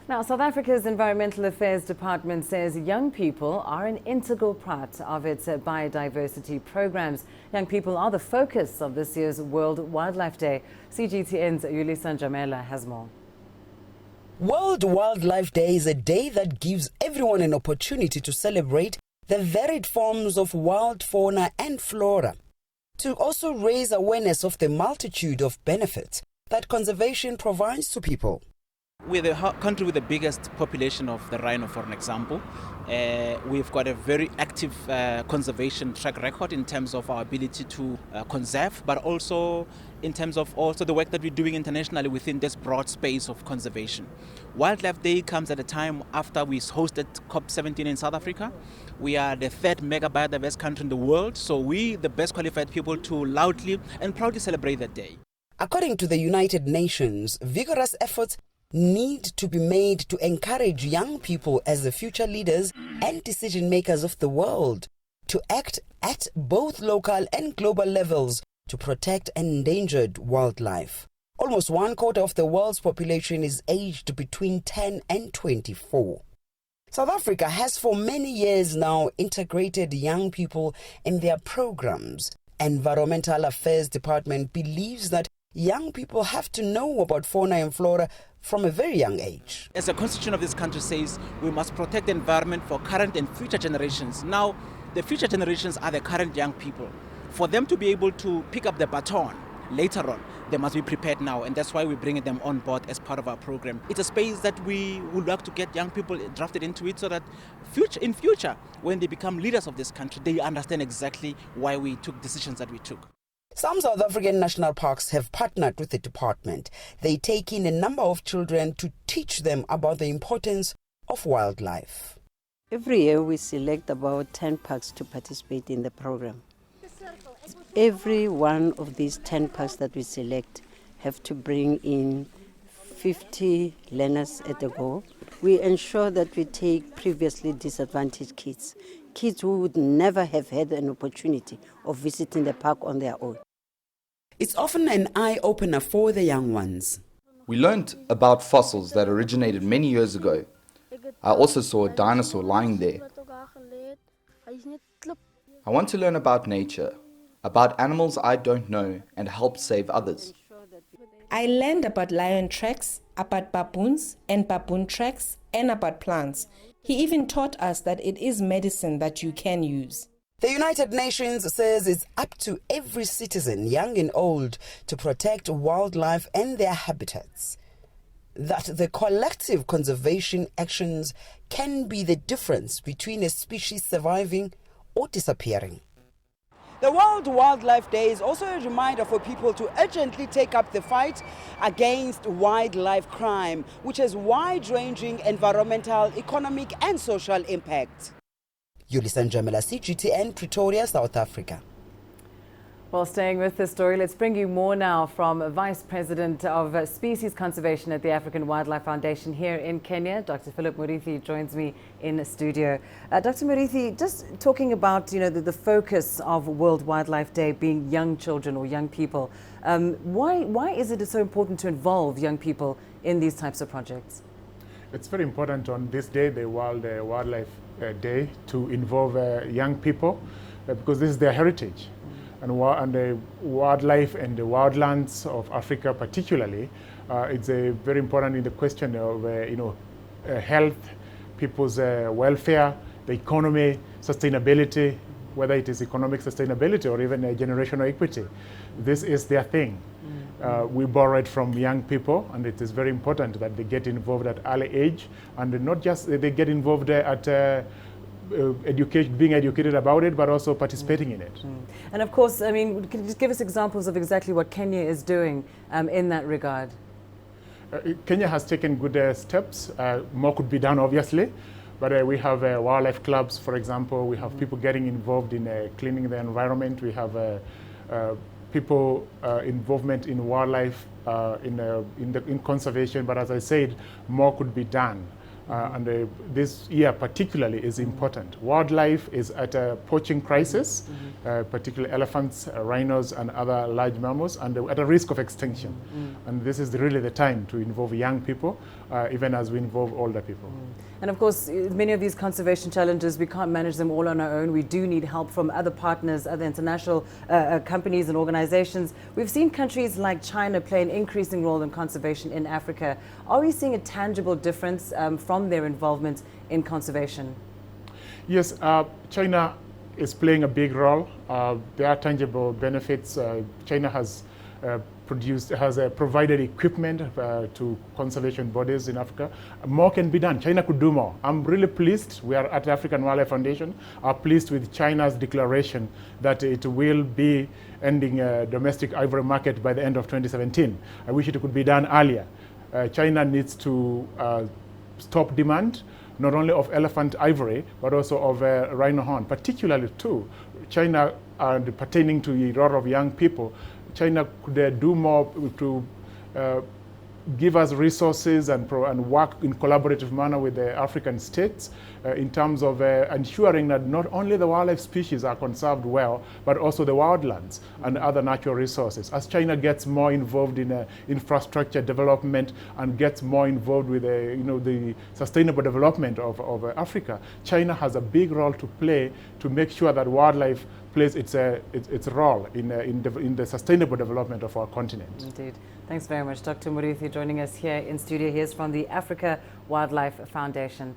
Now, South Africa's Environmental Affairs Department says young people are an integral part of its biodiversity programs. Young people are the focus of this year's World Wildlife Day. CGTN's Yolisa and Njamela has more. World Wildlife Day is a day that gives everyone an opportunity to celebrate the varied forms of wild fauna and flora, to also raise awareness of the multitude of benefits that conservation provides to people. We're the country with the biggest population of the rhino, for an example. We've got a very active conservation track record in terms of our ability to conserve, but also in terms of also the work that we're doing internationally within this broad space of conservation. Wildlife Day comes at a time after we hosted COP17 in South Africa. We are the third mega biodiverse country in the world, so we the best qualified people to loudly and proudly celebrate that day. According to the United Nations, vigorous efforts need to be made to encourage young people as the future leaders and decision makers of the world to act at both local and global levels to protect endangered wildlife. Almost 1/4 of the world's population is aged between 10 and 24. South Africa has for many years now integrated young people in their programs. Environmental Affairs Department believes that young people have to know about fauna and flora from a very young age. As the constitution of this country says, we must protect the environment for current and future generations. Now, the future generations are the current young people. For them to be able to pick up the baton later on, they must be prepared now, and that's why we're bringing them on board as part of our program. It's a space that we would like to get young people drafted into it so that in future, when they become leaders of this country, they understand exactly why we took decisions that we took. Some South African national parks have partnered with the department. They take in a number of children to teach them about the importance of wildlife. Every year we select about 10 parks to participate in the program. Every one of these 10 parks that we select have to bring in 50 learners at a go. We ensure that we take previously disadvantaged kids who would never have had an opportunity of visiting the park on their own. It's often an eye-opener for the young ones. We learnt about fossils that originated many years ago. I also saw a dinosaur lying there. I want to learn about nature, about animals I don't know, and help save others. I learned about lion tracks, about baboons and baboon tracks, and about plants. He even taught us that it is medicine that you can use. The United Nations says it's up to every citizen, young and old, to protect wildlife and their habitats. That the collective conservation actions can be the difference between a species surviving or disappearing. The World Wildlife Day is also a reminder for people to urgently take up the fight against wildlife crime, which has wide-ranging environmental, economic and social impact. Yolisa and Njamela, CGTN, Pretoria, South Africa. Well, staying with this story, let's bring you more now from Vice President of Species Conservation at the African Wildlife Foundation here in Kenya. Dr. Philip Murithi joins me in the studio. Dr. Murithi, just talking about the focus of World Wildlife Day being young children or young people, why is it so important to involve young people in these types of projects? It's very important on this day, the World Wildlife Day, to involve young people because this is their heritage. And the wildlife and the wildlands of Africa particularly, it's very important in the question of health, people's welfare, the economy, sustainability, whether it is economic sustainability or even generational equity. This is their thing. We borrow it from young people, and it is very important that they get involved at early age, and not just they get involved at being educated about it, but also participating in it. And of course, I mean, can you just give us examples of exactly what Kenya is doing in that regard? Kenya has taken good steps. More could be done, obviously, but we have wildlife clubs, for example. We have people getting involved in cleaning the environment. We have people involvement in wildlife, in conservation. But as I said, more could be done. And this year particularly is important. Wildlife is at a poaching crisis, particularly elephants, rhinos, and other large mammals, and at a risk of extinction. And this is really the time to involve young people even as we involve older people. And of course, many of these conservation challenges, we can't manage them all on our own. We do need help from other partners, other international companies and organizations. We've seen countries like China play an increasing role in conservation in Africa. Are we seeing a tangible difference from their involvement in conservation? Yes, China is playing a big role. There are tangible benefits. China has provided equipment to conservation bodies in Africa. More can be done. China could do more. I'm really pleased. We are at the African Wildlife Foundation are pleased with China's declaration that it will be ending domestic ivory market by the end of 2017. I wish it could be done earlier. China needs to stop demand not only of elephant ivory, but also of rhino horn, particularly too. China, pertaining to a lot of young people, China could do more to give us resources and work in collaborative manner with the African states in terms of ensuring that not only the wildlife species are conserved well, but also the wildlands and other natural resources. As China gets more involved in infrastructure development and gets more involved with the sustainable development of Africa, China has a big role to play to make sure that wildlife plays its role in the sustainable development of our continent. Indeed. Thanks very much, Dr. Murithi, joining us here in studio. Here's from the Africa Wildlife Foundation.